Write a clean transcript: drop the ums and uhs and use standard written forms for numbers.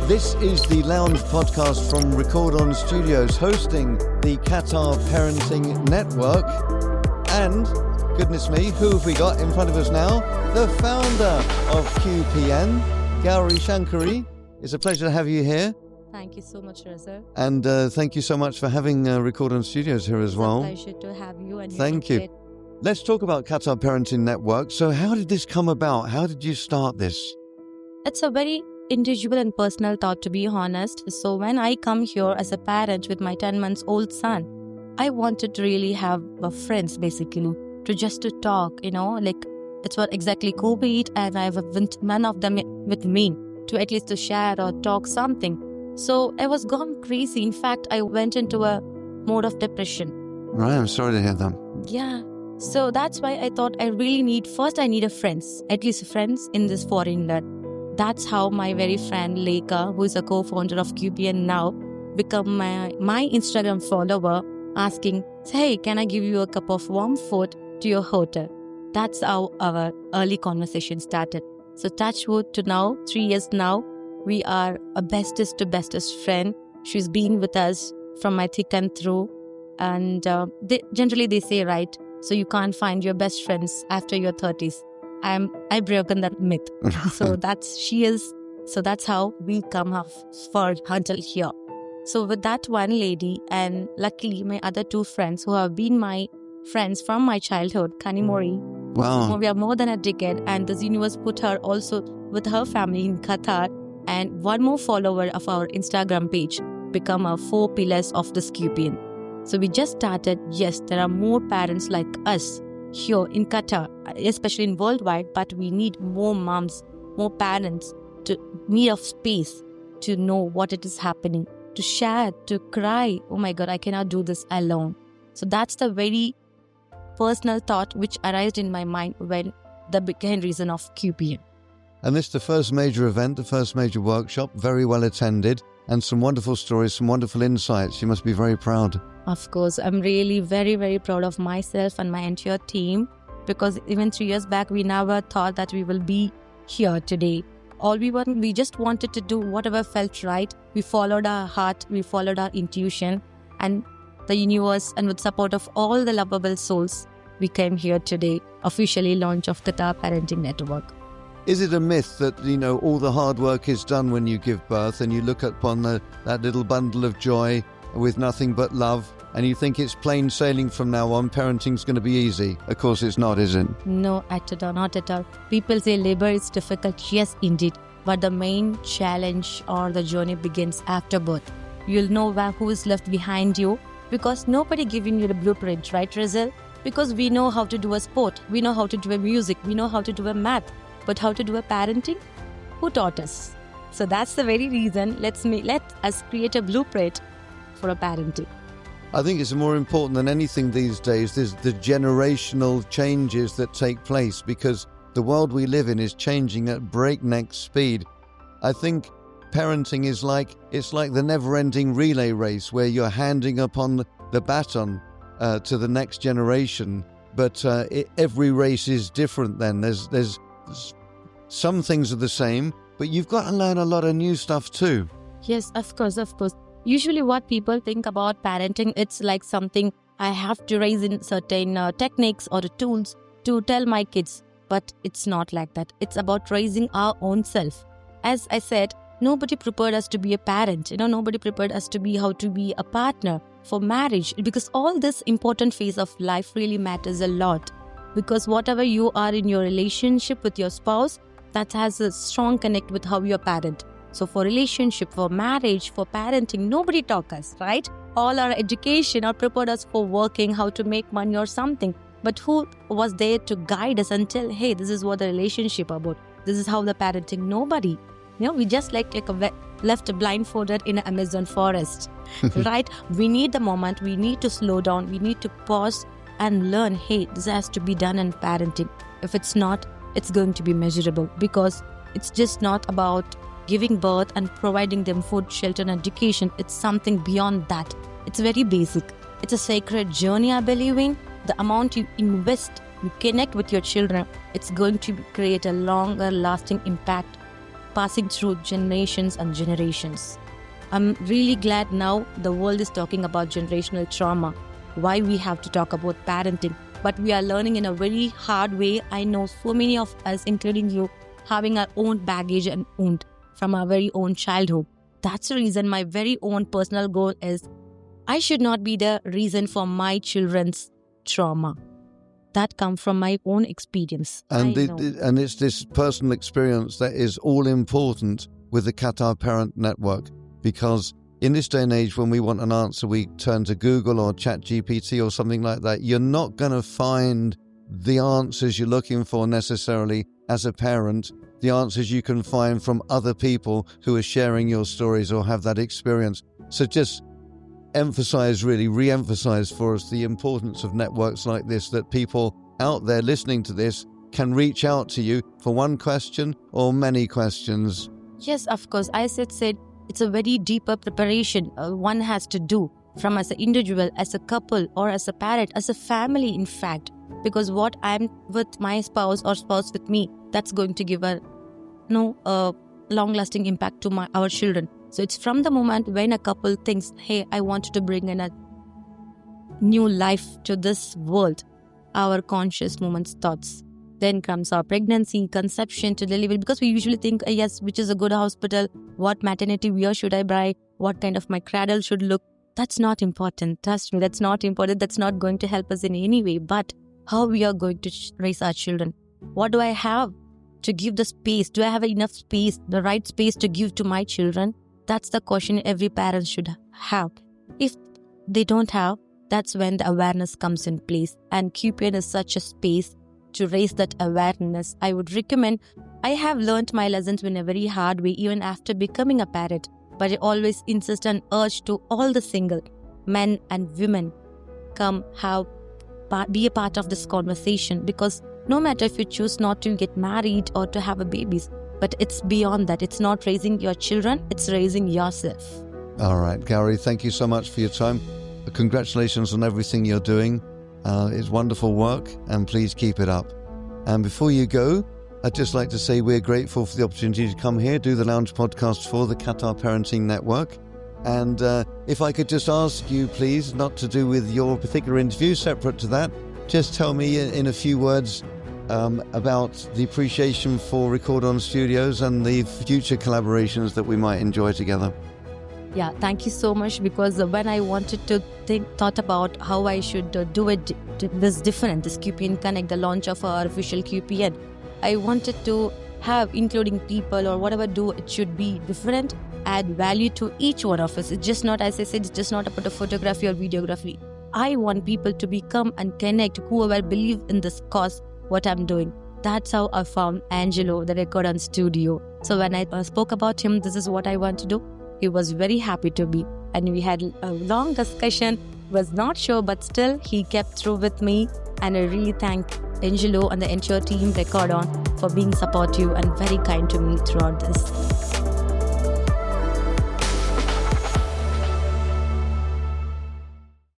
This is the Lounge podcast from Recordon Studios, hosting the Qatar Parenting Network. And, goodness me, who have we got in front of us now? The founder of QPN, Gowri Shankari. It's a pleasure to have you here. Thank you so much, Reza. And thank you so much for having Recordon Studios here as well. It's a pleasure to have you. And thank you. Let's talk about Qatar Parenting Network. So how did this come about? How did you start this? It's a very individual and personal thought, to be honest. So when I come here as a parent with my 10 months old son, I wanted to really have friends, basically, to talk, like it's what exactly COVID, and I have none of them with me to at least to share or talk something. So I was gone crazy. In fact, I went into a mode of depression. Right, I'm sorry to hear that. Yeah. So that's why I thought I need a friends, at least friends in this foreign land. That's how my very friend Lekha, who is a co-founder of QPN now, become my Instagram follower, asking, hey, can I give you a cup of warm food to your hotel? That's how our early conversation started. So touch wood to now, 3 years now, we are a bestest to bestest friend. She's been with us from my thick and through. And they say, right, so you can't find your best friends after your 30s. I've broken that myth. So that's how we come up for until here. So with that one lady, and luckily my other two friends who have been my friends from my childhood, Kanimori. Wow. We are more than a decade, and this universe put her also with her family in Qatar, and one more follower of our Instagram page become our 4 pillars of this QPN. So we just started. Yes, there are more parents like us here in Qatar, especially in worldwide, but we need more moms, more parents to need of space to know what it is happening, to share, to cry. Oh my God, I cannot do this alone. So that's the very personal thought which arose in my mind when the began reason of QPN. And this is the first major event, the first major workshop, very well attended, and some wonderful stories, some wonderful insights. You must be very proud. Of course, I'm really very, very proud of myself and my entire team, because even 3 years back, we never thought that we will be here today. We just wanted to do whatever felt right. We followed our heart, we followed our intuition, and the universe, and with support of all the lovable souls, we came here today, officially launch of Qatar Parenting Network. Is it a myth that, all the hard work is done when you give birth and you look upon that little bundle of joy with nothing but love, and you think it's plain sailing from now on, parenting's going to be easy? Of course it's not, is it? No, not at all. People say labor is difficult. Yes, indeed. But the main challenge or the journey begins after birth. You'll know who is left behind you, because nobody giving you the blueprint, right, Rizal? Because we know how to do a sport, we know how to do a music, we know how to do a math. But how to do a parenting? Who taught us? So that's the very reason let us create a blueprint for a parenting. I think it's more important than anything these days. There's the generational changes that take place, because the world we live in is changing at breakneck speed. I think parenting is like the never-ending relay race where you're handing upon the baton to the next generation. But every race is different. Then there's some things are the same, but you've got to learn a lot of new stuff too. Yes, of course. Usually what people think about parenting, it's like something I have to raise in certain techniques or tools to tell my kids. But it's not like that. It's about raising our own self. As I said, nobody prepared us to be a parent. Nobody prepared us to be how to be a partner for marriage. Because all this important phase of life really matters a lot. Because whatever you are in your relationship with your spouse, that has a strong connect with how you parent. So for relationship, for marriage, for parenting, nobody taught us, right? All our education or prepared us for working, how to make money or something. But who was there to guide us and tell, hey, this is what the relationship about. This is how the parenting. Nobody. We just left blindfolded in an Amazon forest, right? We need the moment. We need to slow down. We need to pause and learn, hey, this has to be done in parenting. If it's not, it's going to be measurable, because it's just not about giving birth and providing them food, shelter, and education. It's something beyond that. It's very basic. It's a sacred journey, I believe in. The amount you invest, you connect with your children, it's going to create a longer lasting impact passing through generations and generations. I'm really glad now the world is talking about generational trauma, why we have to talk about parenting. But we are learning in a very hard way. I know so many of us, including you, having our own baggage and wound from our very own childhood. That's the reason my very own personal goal is I should not be the reason for my children's trauma. That comes from my own experience. And it's this personal experience that is all important with the Qatar Parent Network, because in this day and age, when we want an answer, we turn to Google or ChatGPT or something like that. You're not going to find the answers you're looking for necessarily as a parent, the answers you can find from other people who are sharing your stories or have that experience. So just re-emphasize for us the importance of networks like this, that people out there listening to this can reach out to you for one question or many questions. Yes, of course. I said it's a very deeper preparation one has to do from as an individual, as a couple, or as a parent, as a family, in fact. Because what I'm with my spouse or spouse with me, that's going to give a long-lasting impact to our children. So it's from the moment when a couple thinks, hey, I wanted to bring in a new life to this world, our conscious moments, thoughts. Then comes our pregnancy, conception to delivery, because we usually think, yes, which is a good hospital, what maternity wear should I buy, what kind of my cradle should look. That's not important. Trust me, that's not important. That's not going to help us in any way. But how we are going to raise our children. What do I have to give the space? Do I have enough space, the right space to give to my children? That's the question every parent should have. If they don't have, that's when the awareness comes in place. And QPN is such a space to raise that awareness. I would recommend, I have learned my lessons in a very hard way, even after becoming a parent. But I always insist and urge to all the single men and women, come be a part of this conversation, because no matter if you choose not to get married or to have a babies, but it's beyond that. It's not raising your children, it's raising yourself. All right, Gowri, thank you so much for your time. Congratulations on everything you're doing. It's wonderful work, and please keep it up. And before you go, I'd just like to say we're grateful for the opportunity to come here, do the Lounge podcast for the Qatar Parenting Network. And if I could just ask you, please, not to do with your particular interview, separate to that, just tell me in a few words about the appreciation for Recordon Studios and the future collaborations that we might enjoy together. Yeah, thank you so much, because when I wanted to thought about how I should do it this QPN Connect, the launch of our official QPN, I wanted to have, including people or whatever it should be different, add value to each one of us. It's just not, as I said, it's just not about a photography or videography. I want people to become and connect, whoever believe in this cause, what I'm doing. That's how I found Angelo, the Recordon Studio. So when I spoke about him, this is what I want to do, he was very happy to be. And we had a long discussion, was not sure, but still he kept through with me. And I really thank Angelo and the entire team Recordon for being supportive and very kind to me throughout this.